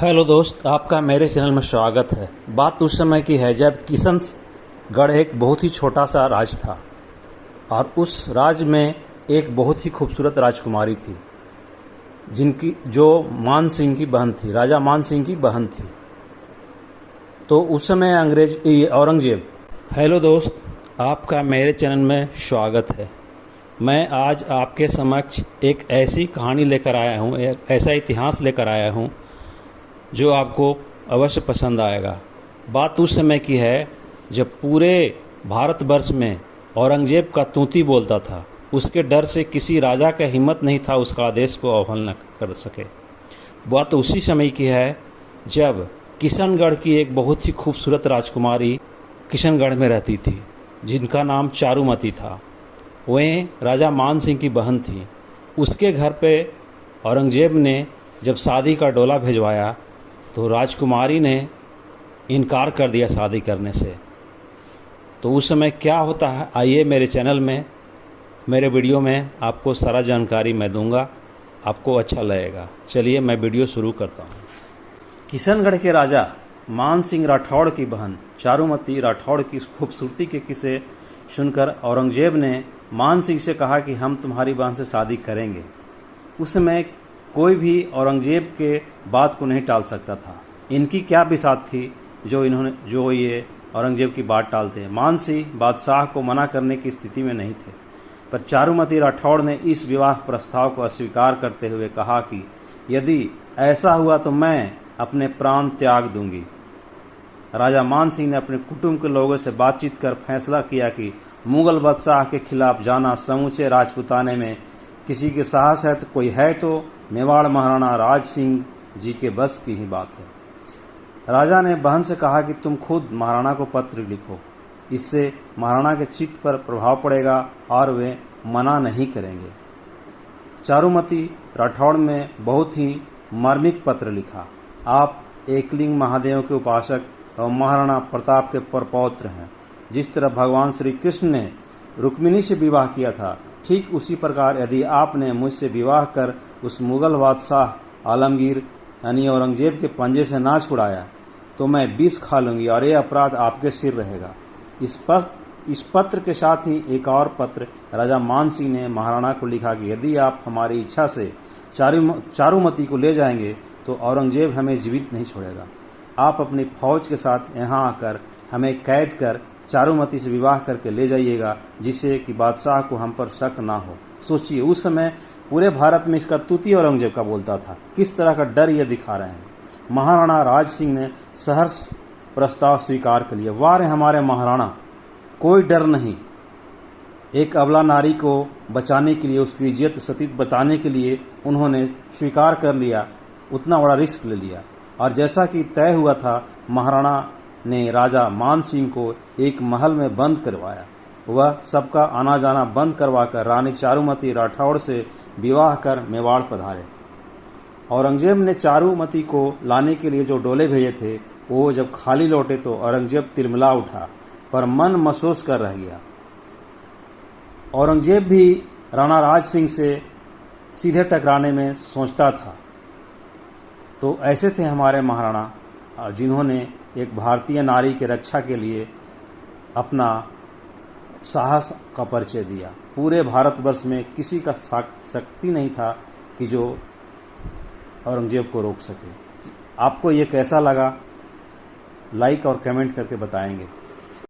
Hello दोस्त, आपका मेरे चैनल में स्वागत है। बात उस समय की है जब किशनगढ़ एक बहुत ही छोटा सा राज था और उस राज में एक बहुत ही खूबसूरत राजकुमारी थी जो मान सिंह की बहन थी, राजा मान सिंह की बहन थी। तो उस समय औरंगजेब। हेलो दोस्त, आपका मेरे चैनल में स्वागत है। मैं आज आपके समक्ष एक ऐसी कहानी लेकर आया हूँ, एक ऐसा इतिहास लेकर आया हूँ जो आपको अवश्य पसंद आएगा। बात उस समय की है जब पूरे भारतवर्ष में औरंगजेब का तूती बोलता था। उसके डर से किसी राजा का हिम्मत नहीं था उसका आदेश को अवहेलना कर सके। बात उसी समय की है जब किशनगढ़ की एक बहुत ही खूबसूरत राजकुमारी किशनगढ़ में रहती थी जिनका नाम चारुमती था। वह राजा मान सिंह की बहन थी। उसके घर पे औरंगजेब ने जब शादी का डोला भिजवाया तो राजकुमारी ने इनकार कर दिया शादी करने से। तो उस समय क्या होता है, आइए मेरे चैनल में, मेरे वीडियो में आपको सारा जानकारी मैं दूंगा, आपको अच्छा लगेगा। चलिए मैं वीडियो शुरू करता हूँ। किशनगढ़ के राजा मान सिंह राठौड़ की बहन चारुमती राठौड़ की खूबसूरती के किस्से सुनकर औरंगजेब ने मान सिंह से कहा कि हम तुम्हारी बहन से शादी करेंगे। उस समय कोई भी औरंगजेब के बात को नहीं टाल सकता था। इनकी क्या बिसात थी जो ये औरंगजेब की बात टालते। मान सिंह बादशाह को मना करने की स्थिति में नहीं थे, पर चारुमती राठौड़ ने इस विवाह प्रस्ताव को अस्वीकार करते हुए कहा कि यदि ऐसा हुआ तो मैं अपने प्राण त्याग दूंगी। राजा मान सिंह ने अपने कुटुंब के लोगों से बातचीत कर फैसला किया कि मुगल बादशाह के खिलाफ जाना समूचे राजपुताने में किसी के साहस है तो कोई है तो मेवाड़ महाराणा राज सिंह जी के बस की ही बात है। राजा ने बहन से कहा कि तुम खुद महाराणा को पत्र लिखो, इससे महाराणा के चित्त पर प्रभाव पड़ेगा और वे मना नहीं करेंगे। चारुमती राठौड़ ने बहुत ही मार्मिक पत्र लिखा। आप एकलिंग महादेव के उपासक और महाराणा प्रताप के परपौत्र हैं। जिस तरह भगवान श्री कृष्ण ने रुक्मिणी से विवाह किया था, ठीक उसी प्रकार यदि आपने मुझसे विवाह कर उस मुगल बादशाह आलमगीर यानी औरंगजेब के पंजे से ना छुड़ाया तो मैं विष खा लूंगी और ये अपराध आपके सिर रहेगा। इस पत्र के साथ ही एक और पत्र राजा मान सिंह ने महाराणा को लिखा कि यदि आप हमारी इच्छा से चारुमती को ले जाएंगे तो औरंगजेब हमें जीवित नहीं छोड़ेगा। आप अपनी फौज के साथ यहाँ आकर हमें कैद कर चारुमती से विवाह करके ले जाइएगा, जिससे कि बादशाह को हम पर शक ना हो। सोचिए, उस समय पूरे भारत में इसका तूती औरंगजेब का बोलता था। किस तरह का डर ये दिखा रहे हैं। महाराणा राज सिंह ने सहर्ष प्रस्ताव स्वीकार कर लिया। वाह रे हमारे महाराणा, कोई डर नहीं। एक अबला नारी को बचाने के लिए, उसकी इज्जत सतीत बताने के लिए उन्होंने स्वीकार कर लिया, उतना बड़ा रिस्क ले लिया। और जैसा कि तय हुआ था, महाराणा ने राजा मान सिंह को एक महल में बंद करवाया। वह सबका आना जाना बंद करवाकर रानी चारुमती राठौड़ से विवाह कर मेवाड़ पधारे। औरंगजेब ने चारुमती को लाने के लिए जो डोले भेजे थे, वो जब खाली लौटे तो औरंगजेब तिलमिला उठा, पर मन महसूस कर रह गया। औरंगजेब भी राणा राज सिंह से सीधे टकराने में सोचता था। तो ऐसे थे हमारे महाराणा, जिन्होंने एक भारतीय नारी के रक्षा के लिए अपना साहस का परिचय दिया। पूरे भारतवर्ष में किसी का शक्ति नहीं था कि जो औरंगजेब को रोक सके। आपको ये कैसा लगा, लाइक और कमेंट करके बताएंगे।